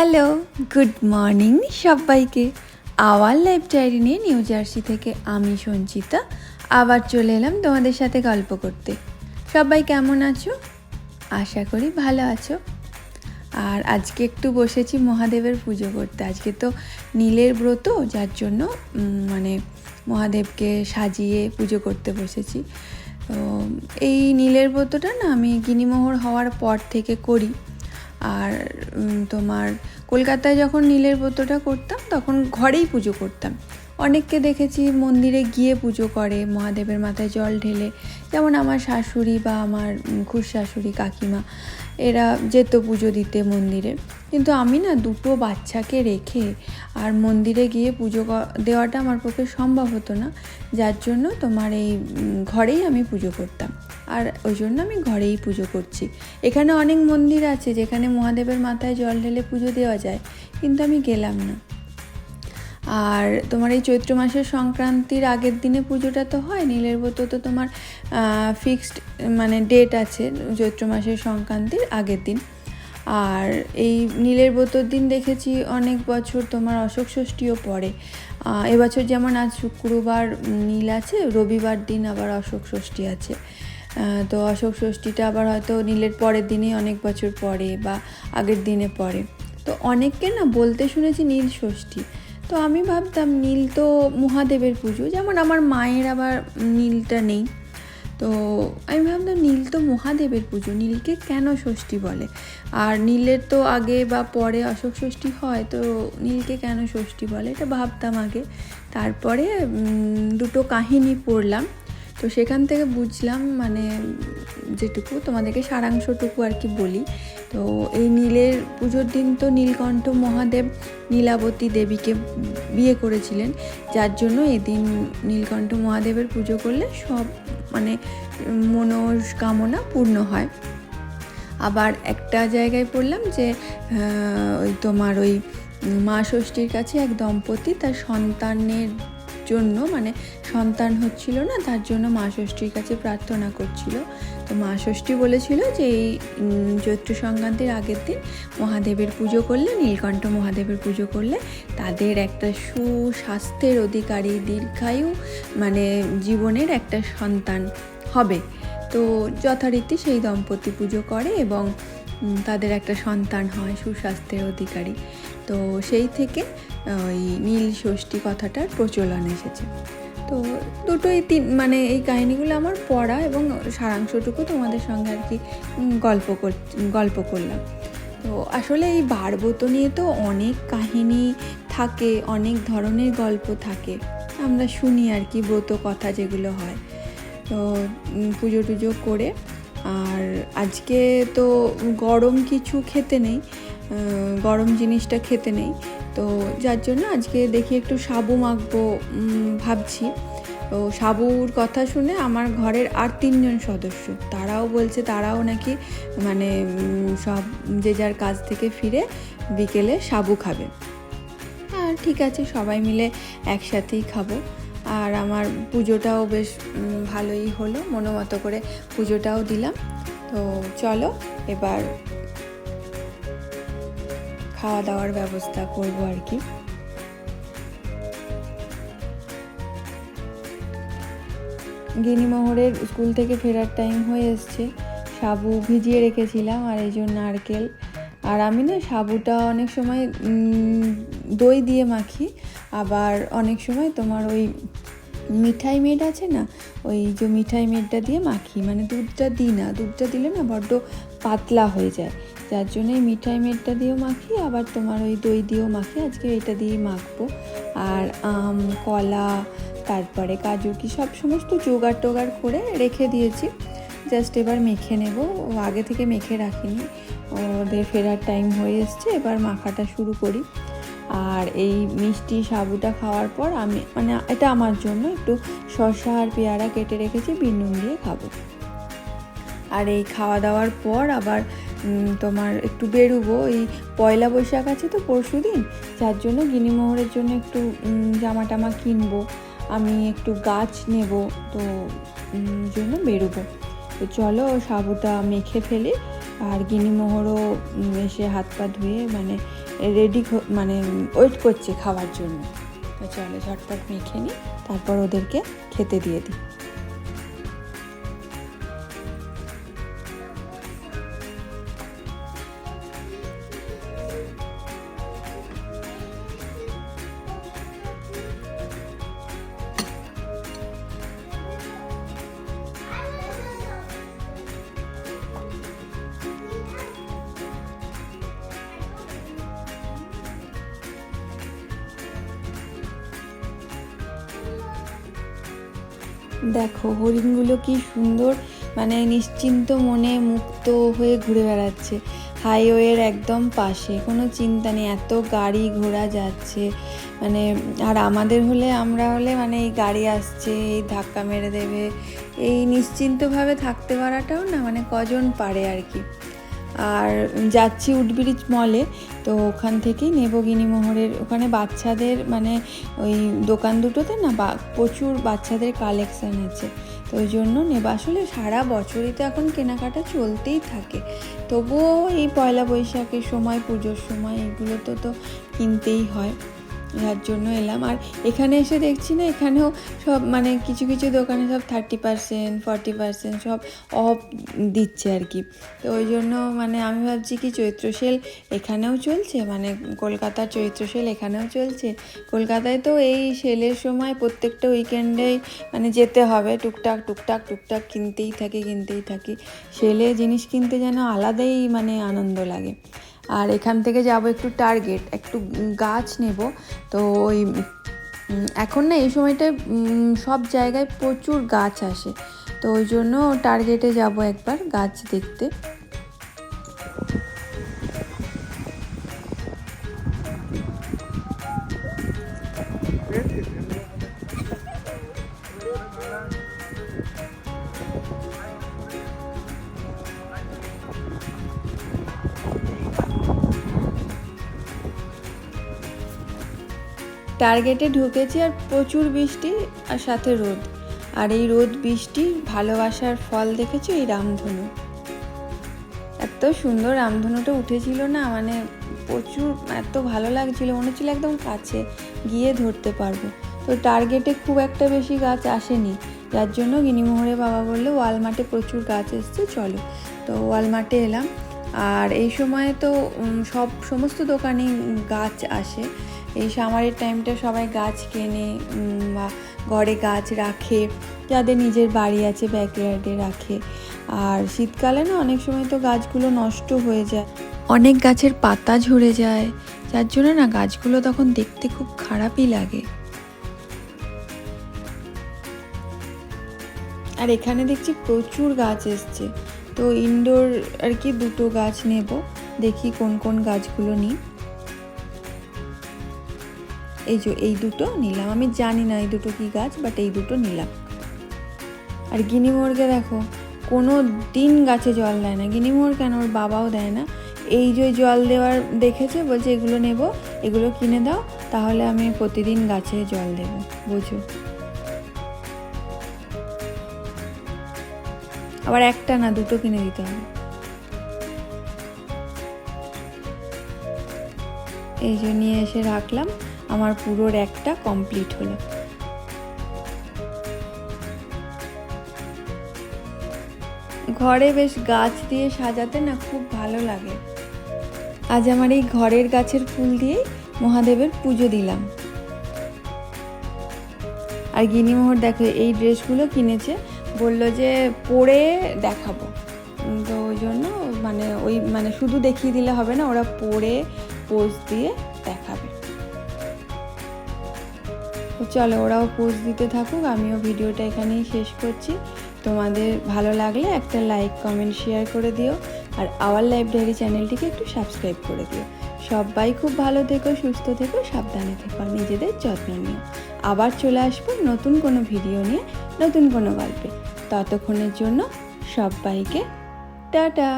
Hello, good morning সবাইকে। Our life diary নিয়ে new jersey থেকে আমি সঞ্চিতা আবার চলে এলাম তোমাদের সাথে গল্প করতে। সবাই কেমন আছো? আশা করি ভালো আছো। আর আজকে একটু বসেছি মহাদেবের পুজো করতে। আজকে তো নীলের ব্রত, যার জন্য মহাদেবকে সাজিয়ে পুজো করতে বসেছি। তো এই নীলের ব্রতটা না আমি গিনিমোহর হওয়ার পর থেকে করি। আর তোমার কলকাতায় যখন নীলের ব্রতটা করতাম তখন ঘরেই পুজো করতাম। অনেককে দেখেছি মন্দিরে গিয়ে পুজো করে, মহাদেবের মাথায় জল ঢেলে, যেমন আমার শাশুড়ি বা আমার খুড়শাশুড়ি কাকিমা এরা যেত পুজো দিতে মন্দিরে। কিন্তু আমি না দুটো বাচ্চাকে রেখে আর মন্দিরে গিয়ে পুজো দেওয়াটা আমার পক্ষে সম্ভব হতো না, যার জন্য তোমার এই ঘরেই আমি পুজো করতাম। আর ওই জন্য আমি ঘরেই পুজো করছি। এখানে অনেক মন্দির আছে যেখানে মহাদেবের মাথায় জল ঢেলে পুজো দেওয়া যায়, কিন্তু আমি গেলাম না। আর তোমার এই চৈত্র মাসের সংক্রান্তির আগের দিনে পুজোটা তো হয়, নীলের ব্রত তো তোমার ফিক্সড ডেট আছে চৈত্র মাসের সংক্রান্তির আগের দিন। আর এই নীলের ব্রতর দিন দেখেছি অনেক বছর তোমার অশোক ষষ্ঠীও পড়ে। এবছর যেমন আজ শুক্রবার নীল আছে, রবিবার দিন আবার অশোক ষষ্ঠী আছে। তো অশোক ষষ্ঠীটা আবার হয়তো নীলের পরের দিনেই অনেক বছর পরে বা আগের দিনে পড়ে। তো অনেককে না বলতে শুনেছি নীল ষষ্ঠী। তো আমি ভাবতাম নীল তো মহাদেবের পুজো, যেমন আমার মায়ের আবার নীলটা নেই। তো আমি ভাবতাম নীল তো মহাদেবের পুজো, নীলকে কেন ষষ্ঠী বলে? আর নীলের তো আগে বা পরে অশোক ষষ্ঠী হয়, তো নীলকে কেন ষষ্ঠী বলে এটা ভাবতাম আগে। তারপরে দুটো কাহিনী পড়লাম, তো সেখান থেকে বুঝলাম, যেটুকু তোমাদেরকে সারাংশটুকু আর কি বলি। তো এই নীলের পুজোর দিন তো নীলকণ্ঠ মহাদেব নীলাবতী দেবীকে বিয়ে করেছিলেন, যার জন্য এদিন নীলকণ্ঠ মহাদেবের পুজো করলে সব মনস্কামনা পূর্ণ হয়। আবার একটা জায়গায় পড়লাম যে ওই মা ষষ্ঠীর কাছে এক দম্পতি তার সন্তানের জন্য সন্তান হচ্ছিল না, তার জন্য মা ষষ্ঠীর কাছে প্রার্থনা করছিল। তো মা ষষ্ঠী বলেছিল যে এই চৈত্র সংক্রান্তির আগের দিন মহাদেবের পুজো করলে, নীলকণ্ঠ মহাদেবের পুজো করলে তাদের একটা সুস্বাস্থ্যের অধিকারী, দীর্ঘায়ু জীবনের একটা সন্তান হবে। তো যথারীতি সেই দম্পতি পুজো করে এবং তাদের একটা সন্তান হয় সুস্বাস্থ্যের অধিকারী। তো সেই থেকে ওই নীল ষষ্ঠী কথাটার প্রচলন এসেছে। তো দুটোই এই কাহিনিগুলো আমার পড়া এবং সারাংশটুকু তোমাদের সঙ্গে আর কি গল্প করলাম। তো আসলে এই বারব্রত নিয়ে তো অনেক কাহিনী থাকে, অনেক ধরনের গল্প থাকে, আমরা শুনি আর কি ব্রত কথা যেগুলো হয়। তো পুজো টুজো করে, আর আজকে তো গরম কিছু খেতে নেই, গরম জিনিসটা খেতে নেই, তো যার জন্য আজকে দেখি একটু সাবু মাখবো ভাবছি। তো সাবুর কথা শুনে আমার ঘরের আর 3 জন সদস্য তারাও বলছে তারাও নাকি সব যে যার কাজ থেকে ফিরে বিকেলে সাবু খাবে। আর ঠিক আছে, সবাই মিলে একসাথেই খাবো। আর আমার পুজোটাও বেশ ভালোই হলো, মনোমতো করে পুজোটাও দিলাম। তো চলো এবার খাওয়া দাওয়ার ব্যবস্থা করবো আর কি। গিনিমোহরের স্কুল থেকে ফেরার টাইম হয়ে এসছে, সাবু ভিজিয়ে রেখেছিলাম আর এই জন্য নারকেল। আর আমি না সাবুটা অনেক সময় দই দিয়ে মাখি, আবার অনেক সময় তোমার ওই মিঠাই মেড আছে না, ওই যে মিঠাই মেডটা দিয়ে মাখি, দুধটা দিই না, দুধটা দিলে না বড্ড পাতলা হয়ে যায়, যার জন্য এই মিঠাই মেডটা দিয়েও মাখি, আবার তোমার ওই দই দিয়েও মাখি। আজকে এটা দিয়েই মাখবো। আর আম, কলা, তারপরে কাজু কি সব সমস্ত জোগাড় করে রেখে দিয়েছি, জাস্ট এবার মেখে নেব। আগে থেকে মেখে রাখিনি, ওদের ফেরার টাইম হয়ে এসছে, এবার মাখাটা শুরু করি। আর এই মিষ্টি সাবুটা খাওয়ার পর আমি এটা আমার জন্য একটু শসা আর পেয়ারা কেটে রেখেছি, বিন নুন দিয়ে খাবো। আর এই খাওয়া দাওয়ার পর আবার তোমার একটু বেরোবো, এই পয়লা বৈশাখ আছে তো পরশু দিন, যার জন্য গিনিমোহরের জন্য একটু জামা টামা কিনবো, আমি একটু গাছ নেব, তো জন্য বেরোবো। তো চলো সাবুটা মেখে ফেলি। আর গিনিমোহরও এসে হাত পা ধুয়ে রেডি মানে ওয়েট করছে খাওয়ার জন্য। তো চলো ঝটপট মেখে নিই, তারপর ওদেরকে খেতে দিয়ে দিই। দেখো হরিণগুলো কি সুন্দর, মানে নিশ্চিন্ত মনে মুক্ত হয়ে ঘুরে বেড়াচ্ছে হাইওয়ের একদম পাশে, কোনো চিন্তা নেই, এত গাড়ি ঘোড়া যাচ্ছে। মানে আর আমরা হলে মানে এই গাড়ি আসছে, এই ধাক্কা মেরে দেবে, এই নিশ্চিন্তভাবে থাকতে পারাটাও না মানে কজন পারে আর কি। আর যাচ্ছি উডব্রিজ মলে, তো ওখান থেকেই নেব গিনিমোহরের, ওখানে বাচ্চাদের মানে ওই দোকান দুটোতে না প্রচুর বাচ্চাদের কালেকশান আছে, তো ওই জন্য নেব। আসলে সারা বছরই তো এখন কেনাকাটা চলতেই থাকে, তবুও এই পয়লা বৈশাখের সময়, পুজোর সময় এগুলো তো কিনতেই হয়, যার জন্য এলাম। আর এখানে এসে দেখছি না, এখানেও সব মানে কিছু কিছু দোকানে সব 30%, 40% সব অফ দিচ্ছে আর কি। তো ওই জন্য মানে আমি ভাবছি কি চৈত্র সেল এখানেও চলছে, মানে কলকাতার চৈত্র সেল এখানেও চলছে। কলকাতায় তো এই সেলের সময় প্রত্যেকটা উইকেন্ডেই মানে যেতে হবে, টুকটাক টুকটাক টুকটাক কিনতেই থাকি। সেলে জিনিস কিনতে যেন আলাদাই মানে আনন্দ লাগে। আর এখান থেকে যাব একটু টার্গেট, একটু গাছ নেব। তো ওই এখন না এই সময়টায় সব জায়গায় প্রচুর গাছ আসে, তো ওই জন্য টার্গেটে যাব একবার গাছ দেখতে। টার্গেটে ঢুকেছি আর প্রচুর বৃষ্টি আর সাথে রোদ, আর এই রোদ বৃষ্টি ভালোবাসার ফল দেখেছো এই রামধনু, এত সুন্দর রামধনুটা উঠেছিল না, মানে প্রচুর এত ভালো লাগছিল, মনে হচ্ছিল একদম কাছে গিয়ে ধরতে পারবো। তো টার্গেটে খুব একটা বেশি গাছ আসেনি, যার জন্য গিনিমোহরের বাবা বললো ওয়ালমার্টে প্রচুর গাছ এসছে, চলো। তো ওয়ালমার্টে এলাম, আর এই সময়ে তো সমস্ত দোকানেই গাছ আসে। এই সামারের টাইমটা সবাই গাছ কেনে বা ঘরে গাছ রাখে, যাদের নিজের বাড়ি আছে ব্যাকইয়ার্ডে রাখে। আর শীতকালে না অনেক সময় তো গাছগুলো নষ্ট হয়ে যায়, অনেক গাছের পাতা ঝরে যায়, যার জন্য না গাছগুলো তখন দেখতে খুব খারাপই লাগে। আর এখানে দেখছি প্রচুর গাছ এসছে, তো ইনডোর আর কি দুটো গাছ নেব, দেখি কোন কোন গাছগুলো নিই। এই দুটো নিলাম, আমি জানি না এই দুটো কি গাছ, বাট এই দুটো নিলাম। আর গিনিমোহরকে দেখো কোনো দিন গাছে জল দেয় না, গিনিমোহর কেন ওর বাবাও দেয় না, এই যে জল দেওয়ার দেখেছে, বলছে এগুলো নেব, এগুলো কিনে দাও, তাহলে আমি প্রতিদিন গাছে জল দেব, বুঝো। আবার একটা না দুটো কিনে দিতে হবে। এই যে নিয়ে এসে রাখলাম, আমার পুরো একটা কমপ্লিট হলো। ঘরে বেশ গাছ দিয়ে সাজাতে না খুব ভালো লাগে। আজ আমার এই ঘরের গাছের ফুল দিয়ে মহাদেবের পুজো দিলাম। আর গিনিমোহর দেখো এই ড্রেসগুলো কিনেছে, বললো যে পরে দেখাবো, তো ওই জন্য মানে শুধু দেখিয়ে দিলে হবে না, ওরা পরে পোজ দিয়ে দেখাবে। চলো ওরাও পোজ দিতে থাকুক, আমিও ভিডিওটা এখানেই শেষ করছি। তোমাদের ভালো লাগলে একটা লাইক, কমেন্ট, শেয়ার করে দিও, আর আওয়ার লাইফ ডায়েরি চ্যানেলটিকে একটু সাবস্ক্রাইব করে দিও। সবাই খুব ভালো থেকো, সুস্থ থেকো, সাবধানে থেকো, নিজেদের যত্ন নিও। আবার চলে আসবো নতুন কোনো ভিডিও নিয়ে, নতুন কোনো গল্পে। ততক্ষণের জন্য সবাইকে টাটা।